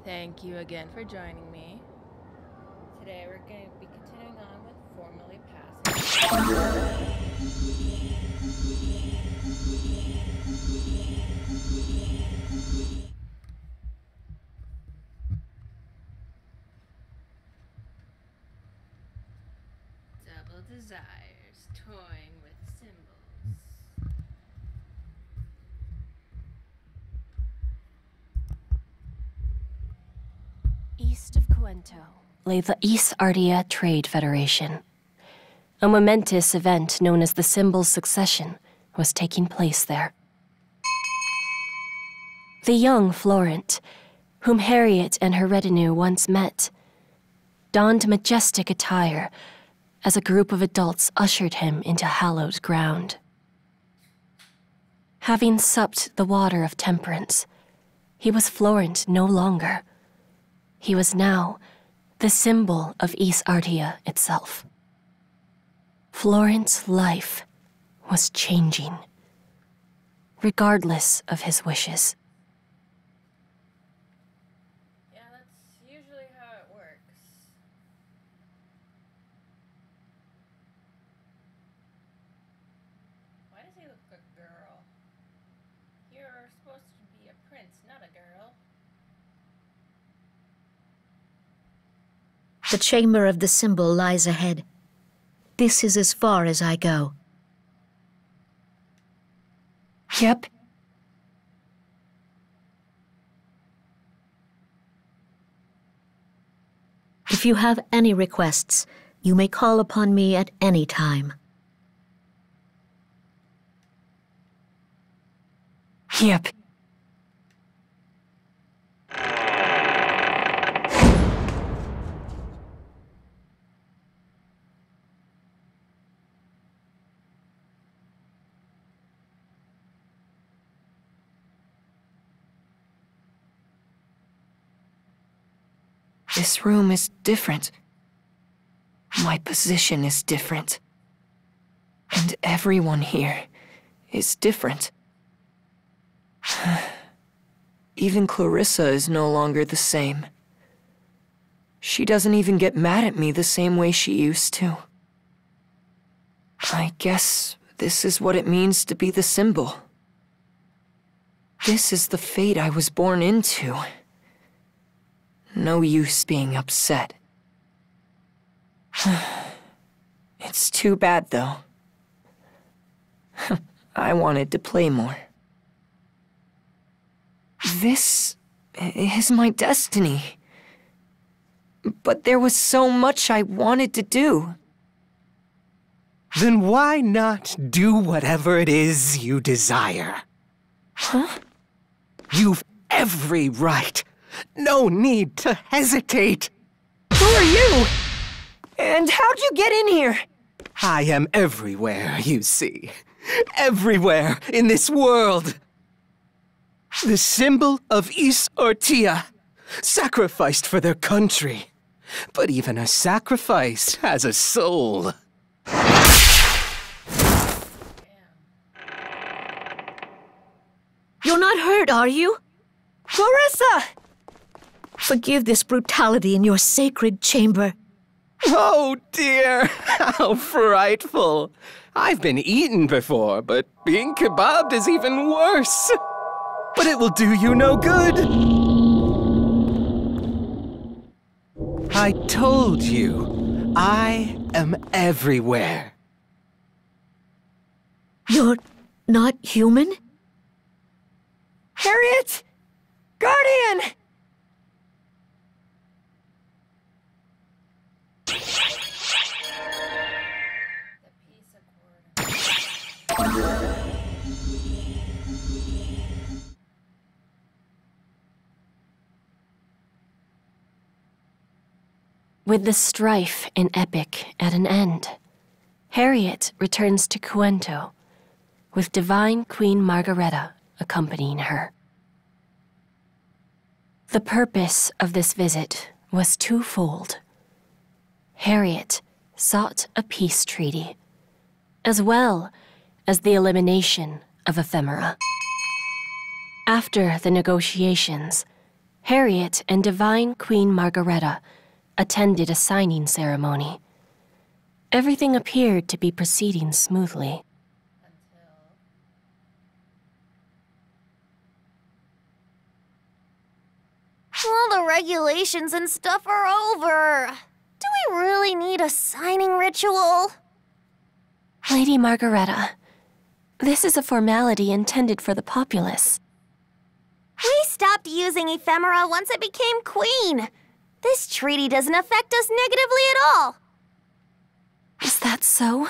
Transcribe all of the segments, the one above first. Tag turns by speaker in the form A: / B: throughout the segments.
A: Thank you again for joining me. Today we're going to be continuing on with formally passing. Double desires, toying with symbols.
B: East of Cuento lay the East Ardea Trade Federation. A momentous event known as the Symbol's Succession was taking place there. The young Florent, whom Harriet and her retinue once met, donned majestic attire as a group of adults ushered him into hallowed ground. Having supped the water of temperance, he was Florent no longer. He was now the symbol of East Ardea itself. Florent's life was changing, regardless of his wishes.
A: Yeah, that's usually how it works. Why does he look like a girl? You're supposed to be a prince, not a girl.
C: The chamber of the symbol lies ahead. This is as far as I go.
B: Yep.
C: If you have any requests, you may call upon me at any time.
B: Yep.
D: This room is different. My position is different. And everyone here is different. Even Clarissa is no longer the same. She doesn't even get mad at me the same way she used to. I guess this is what it means to be the symbol. This is the fate I was born into. No use being upset. It's too bad, though. I wanted to play more. This is my destiny. But there was so much I wanted to do.
E: Then why not do whatever it is you desire?
D: Huh?
E: You've every right. No need to hesitate.
D: Who are you? And how'd you get in here?
E: I am everywhere, you see. Everywhere in this world. The symbol of East Ardea, sacrificed for their country. But even a sacrifice has a soul.
C: You're not hurt, are you?
D: Clarissa!
C: Forgive this brutality in your sacred chamber.
E: Oh dear, how frightful. I've been eaten before, but being kebabbed is even worse. But it will do you no good. I told you, I am everywhere.
C: You're not human?
D: Harriet! Guardian!
B: With the strife in Epic at an end, Harriet returns to Cuento, with Divine Queen Margareta accompanying her. The purpose of this visit was twofold. Harriet sought a peace treaty, as well as the elimination of ephemera. After the negotiations, Harriet and Divine Queen Margareta attended a signing ceremony. Everything appeared to be proceeding smoothly.
F: All the regulations and stuff are over. Do we really need a signing ritual?
B: Lady Margareta, this is a formality intended for the populace.
F: We stopped using ephemera once I became queen. This treaty doesn't affect us negatively at all.
B: Is that so?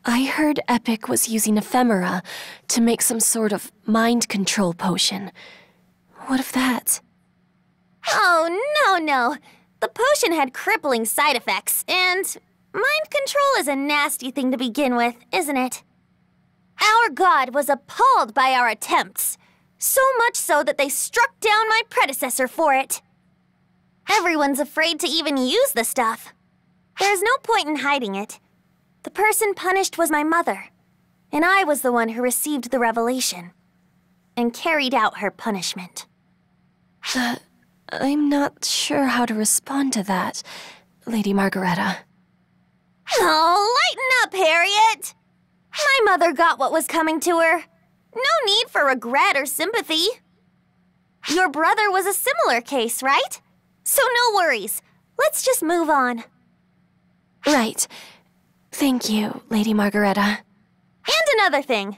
B: I heard Epic was using ephemera to make some sort of mind control potion. What of that?
F: Oh, no. The potion had crippling side effects, and mind control is a nasty thing to begin with, isn't it? Our god was appalled by our attempts, so much so that they struck down my predecessor for it. Everyone's afraid to even use the stuff. There's no point in hiding it. The person punished was my mother, and I was the one who received the revelation and carried out her punishment.
B: I'm not sure how to respond to that, Lady Margareta.
F: Oh, lighten up, Harriet! My mother got what was coming to her. No need for regret or sympathy. Your brother was a similar case, right? So no worries. Let's just move on.
B: Right. Thank you, Lady Margareta.
F: And another thing.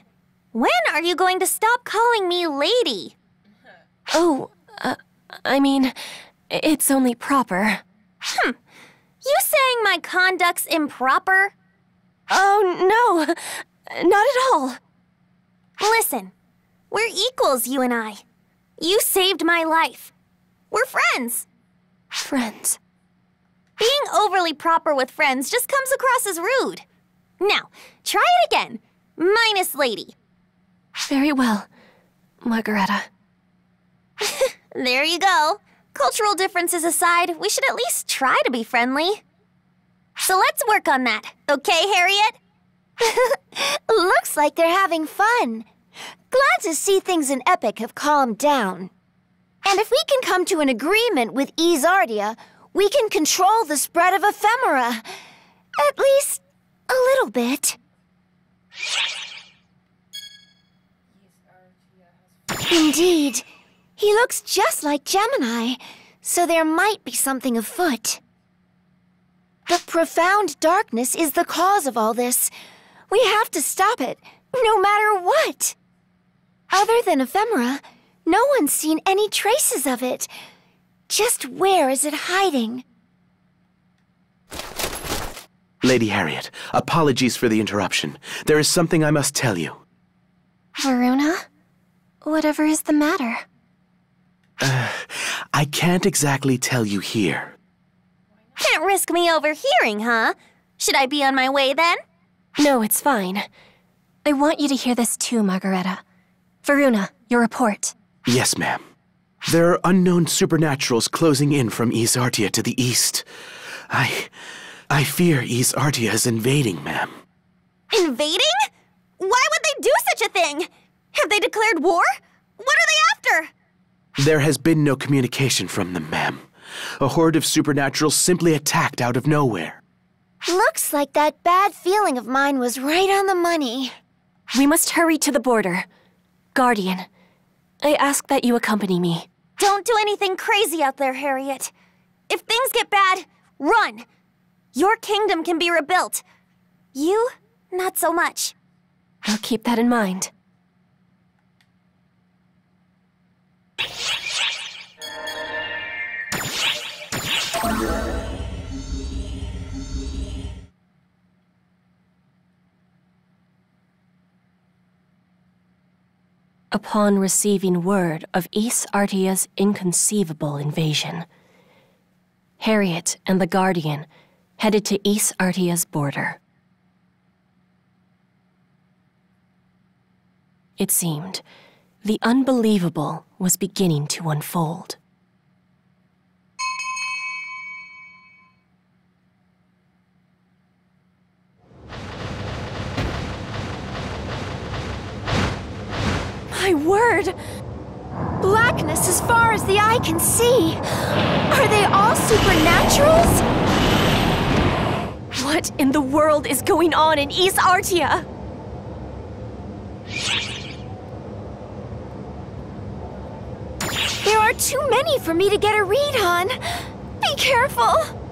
F: When are you going to stop calling me lady?
B: Oh, I mean, it's only proper.
F: You saying my conduct's improper?
B: Oh, no. Not at all.
F: Listen, we're equals, you and I. You saved my life. We're friends.
B: Friends.
F: Being overly proper with friends just comes across as rude. Now, try it again. Minus lady.
B: Very well, Margareta.
F: There you go. Cultural differences aside, we should at least try to be friendly. So let's work on that, okay, Harriet?
G: Looks like they're having fun. Glad to see things in Epic have calmed down. And if we can come to an agreement with Izardia, we can control the spread of ephemera. At least, a little bit. Indeed. He looks just like Gemini, so there might be something afoot. The profound darkness is the cause of all this. We have to stop it, no matter what. Other than ephemera, no one's seen any traces of it. Just where is it hiding?
H: Lady Harriet, apologies for the interruption. There is something I must tell you.
B: Varuna? Whatever is the matter?
H: I can't exactly tell you here.
F: Can't risk me overhearing, huh? Should I be on my way then?
B: No, it's fine. I want you to hear this too, Margareta. Varuna, your report.
H: Yes, ma'am. There are unknown supernaturals closing in from Izartia to the east. I fear Izartia is invading, ma'am.
F: Invading? Why would they do such a thing? Have they declared war? What are they after?
H: There has been no communication from them, ma'am. A horde of supernaturals simply attacked out of nowhere.
G: Looks like that bad feeling of mine was right on the money.
B: We must hurry to the border. Guardian, I ask that you accompany me.
F: Don't do anything crazy out there, Harriet. If things get bad, run. Your kingdom can be rebuilt. You, not so much.
B: I'll keep that in mind. Upon receiving word of Izartia's inconceivable invasion, Harriet and the Guardian headed to Izartia's border. It seemed the unbelievable was beginning to unfold. My word!
G: Blackness as far as the eye can see. Are they all supernaturals?
B: What in the world is going on in East Artia?
G: There are too many for me to get a read on. Be careful.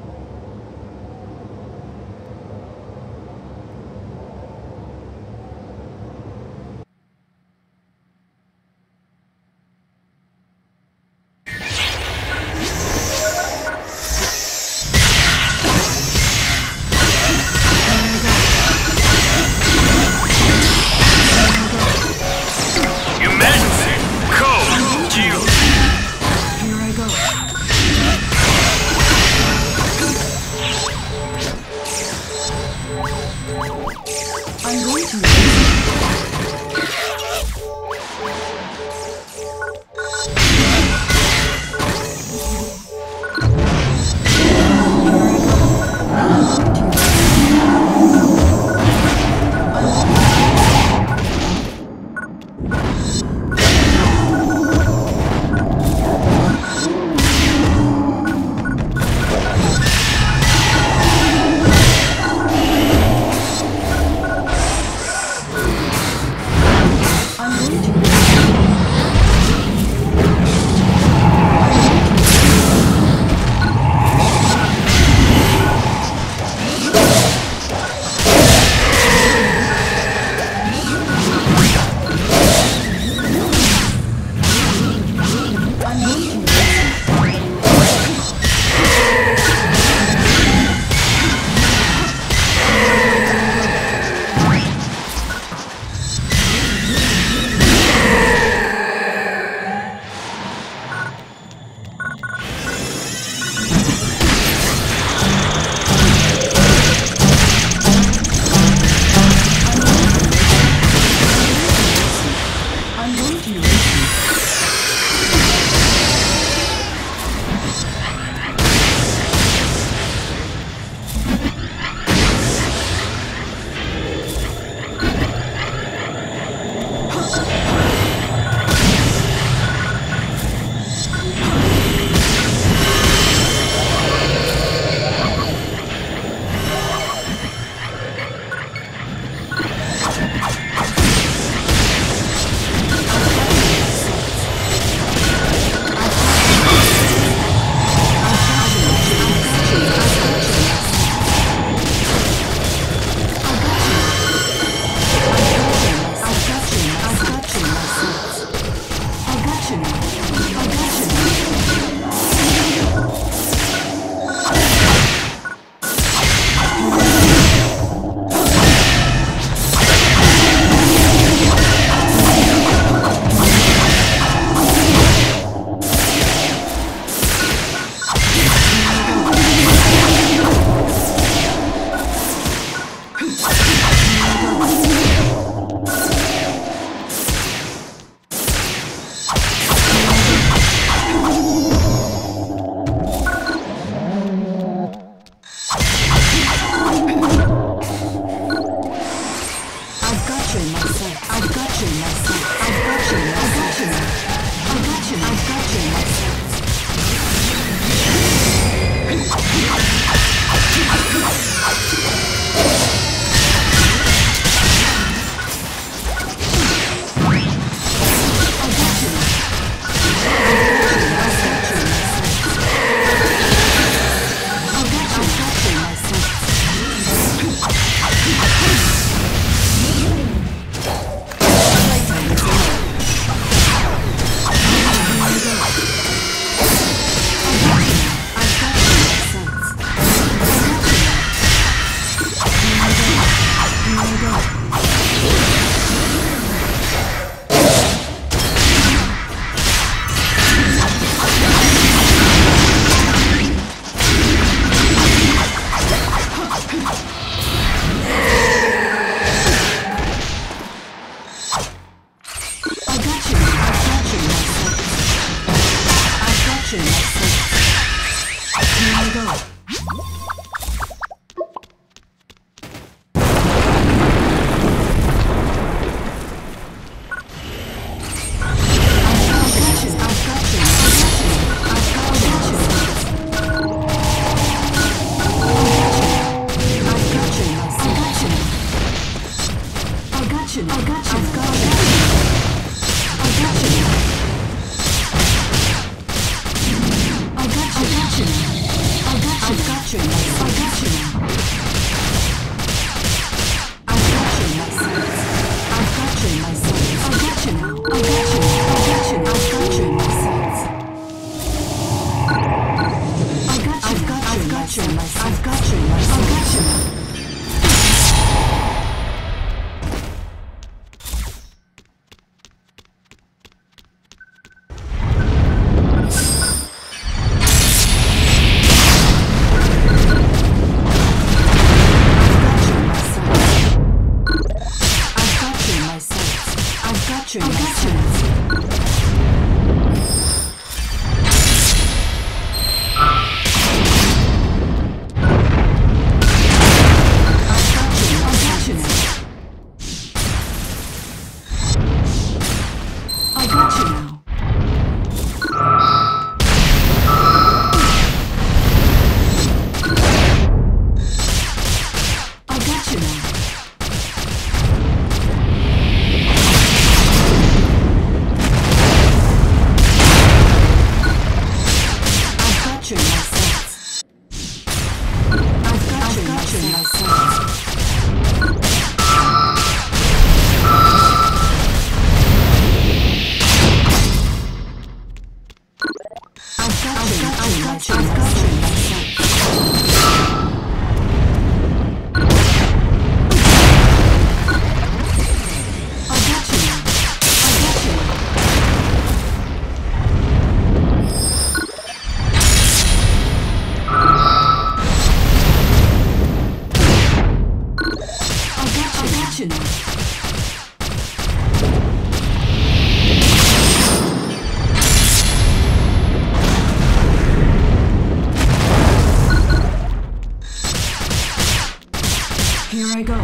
I: Here I go.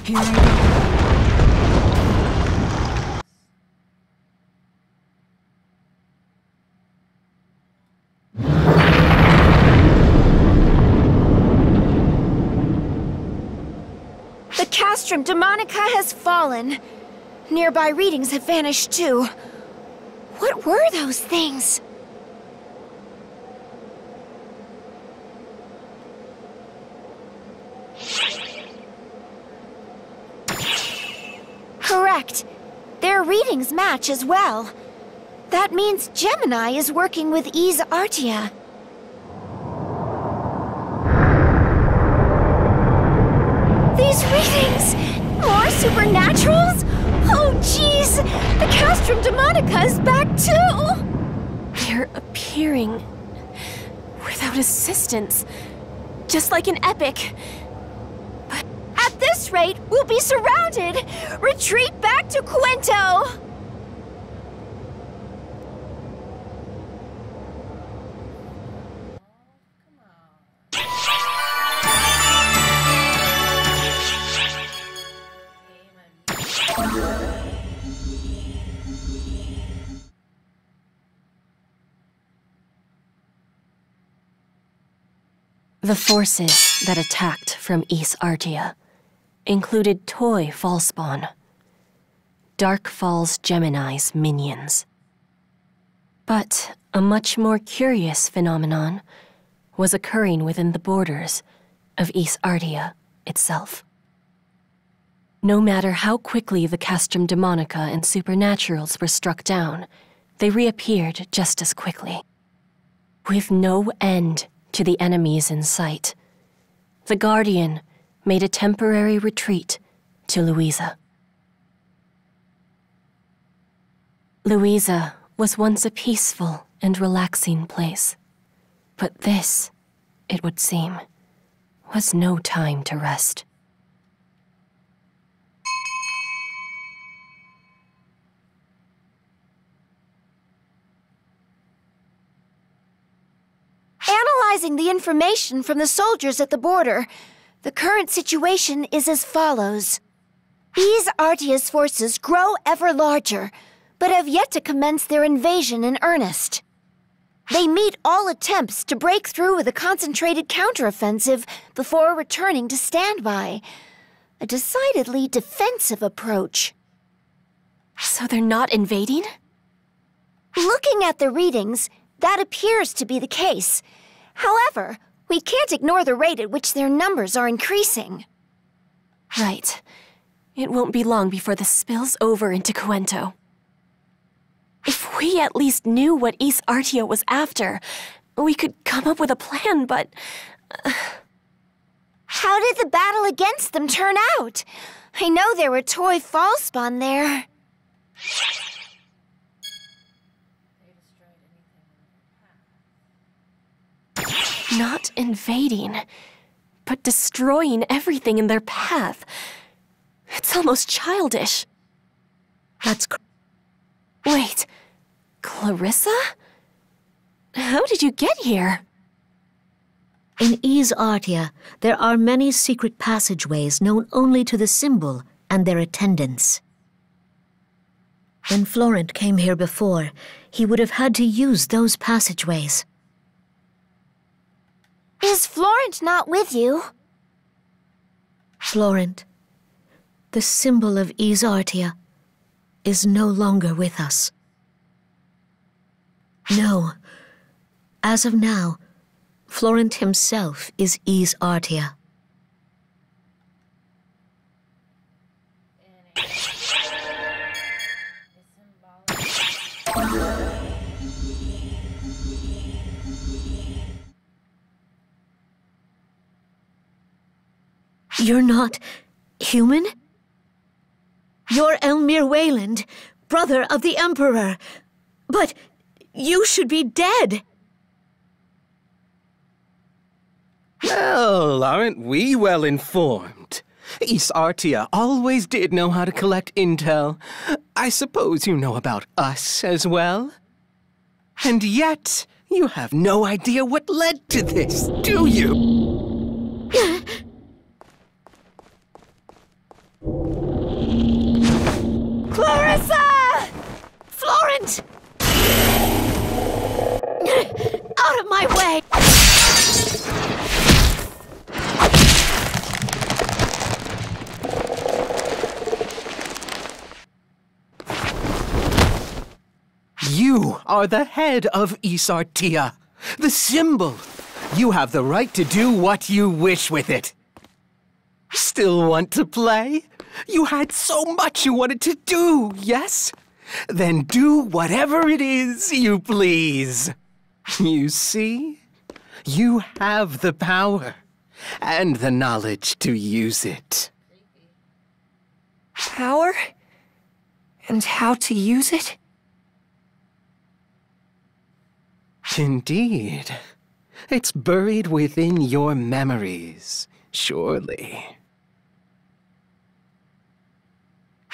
I: Here I go.
G: The Castrum Demonica has fallen. Nearby readings have vanished too. What were those things? Correct. Their readings match as well. That means Gemini is working with Ys Artia. These readings! More supernaturals? Oh jeez! The Castrum Demonica is back too!
B: They're appearing without assistance, just like an epic.
G: At this rate, we'll be surrounded! Retreat back to Quento!
B: The forces that attacked from Ys Artia included Toy Fallspawn, Dark Falls Gemini's minions. But a much more curious phenomenon was occurring within the borders of Ys Artia itself. No matter how quickly the Castrum Demonica and Supernaturals were struck down, they reappeared just as quickly. With no end to the enemies in sight, the Guardian made a temporary retreat to Louisa. Louisa was once a peaceful and relaxing place, but this, it would seem, was no time to rest.
G: Analyzing the information from the soldiers at the border, the current situation is as follows. Ys Artia's forces grow ever larger, but have yet to commence their invasion in earnest. They meet all attempts to break through with a concentrated counteroffensive before returning to standby. A decidedly defensive approach.
B: So they're not invading?
G: Looking at the readings, that appears to be the case. However, we can't ignore the rate at which their numbers are increasing.
B: Right. It won't be long before this spills over into Cuento. If we at least knew what Ys Artia was after, we could come up with a plan, but...
G: How did the battle against them turn out? I know there were toy fall spawn there.
B: Not invading, but destroying everything in their path. It's almost childish.
C: That's
B: Wait, Clarissa? How did you get here?
C: In Ys Artia, there are many secret passageways known only to the symbol and their attendants. When Florent came here before, he would have had to use those passageways.
G: Is Florent not with you?
C: Florent, the symbol of Ys Artia, is no longer with us. No. As of now, Florent himself is Ys Artia. You're not human? You're Elmir Wayland, brother of the Emperor. But you should be dead.
E: Well, aren't we well informed? Ys Artia always did know how to collect intel. I suppose you know about us as well? And yet, you have no idea what led to this, do you?
G: Clarissa!
C: Florent! Out of my way!
E: You are the head of Ys Artia, the symbol. You have the right to do what you wish with it. Still want to play? You had so much you wanted to do, yes? Then do whatever it is you please. You see? You have the power and the knowledge to use it.
D: Power? And how to use it?
E: Indeed. It's buried within your memories, surely.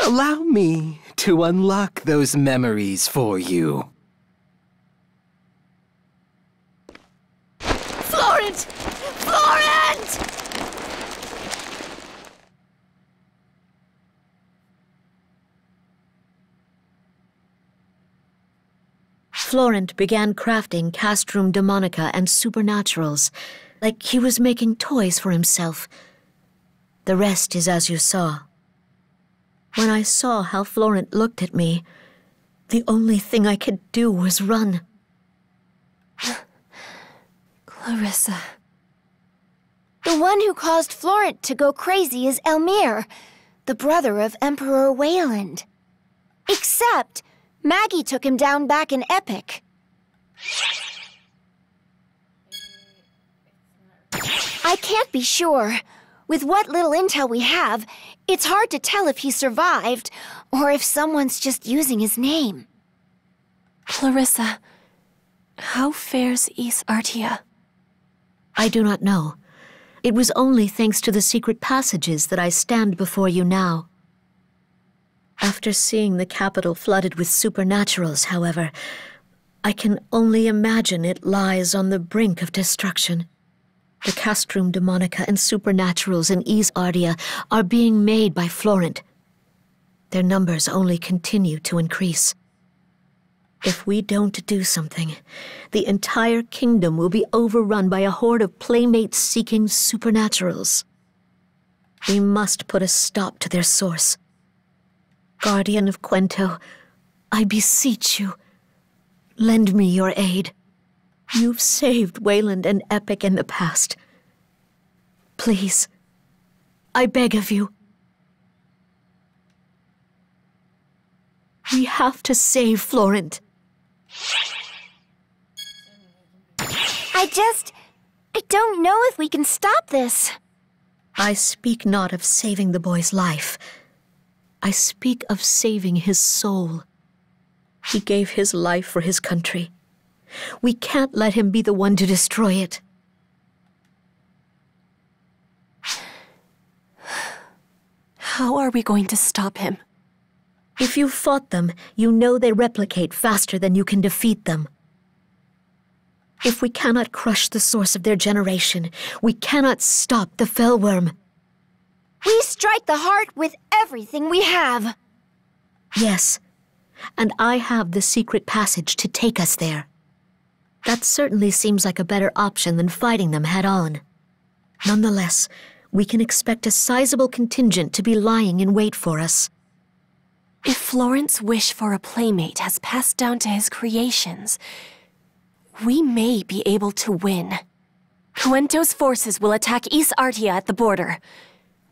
E: Allow me to unlock those memories for you.
C: Florent! Florent! Florent began crafting Castrum Demonica and Supernaturals, like he was making toys for himself. The rest is as you saw. When I saw how Florent looked at me, the only thing I could do was run.
B: Clarissa.
G: The one who caused Florent to go crazy is Elmir, the brother of Emperor Wayland. Except, Maggie took him down back in Epic. I can't be sure. With what little intel we have, it's hard to tell if he survived, or if someone's just using his name.
B: Clarissa, how fares Ys Artia?
C: I do not know. It was only thanks to the secret passages that I stand before you now. After seeing the capital flooded with supernaturals, however, I can only imagine it lies on the brink of destruction. The Castrum Demonica and Supernaturals in Ys Ardia are being made by Florent. Their numbers only continue to increase. If we don't do something, the entire kingdom will be overrun by a horde of playmates-seeking Supernaturals. We must put a stop to their source. Guardian of Quento, I beseech you, lend me your aid. You've saved Wayland and Epic in the past. Please, I beg of you. We have to save Florent.
G: I don't know if we can stop this.
C: I speak not of saving the boy's life. I speak of saving his soul. He gave his life for his country. We can't let him be the one to destroy it.
B: How are we going to stop him?
C: If you've fought them, you know they replicate faster than you can defeat them. If we cannot crush the source of their generation, we cannot stop the Fellworm.
G: We strike the heart with everything we have.
C: Yes, and I have the secret passage to take us there. That certainly seems like a better option than fighting them head-on. Nonetheless, we can expect a sizable contingent to be lying in wait for us.
B: If Florent's wish for a playmate has passed down to his creations, we may be able to win. Cuento's forces will attack Ys Artia at the border.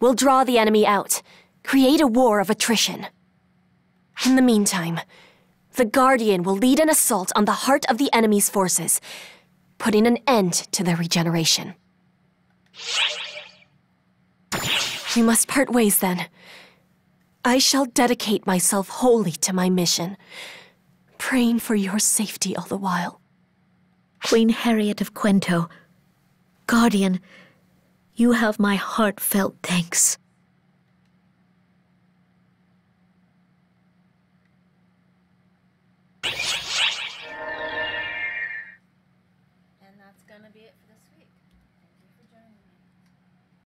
B: We'll draw the enemy out, create a war of attrition. In the meantime, the Guardian will lead an assault on the heart of the enemy's forces, putting an end to their regeneration. We must part ways then. I shall dedicate myself wholly to my mission, praying for your safety all the while.
C: Queen Harriet of Quento, Guardian, you have my heartfelt thanks.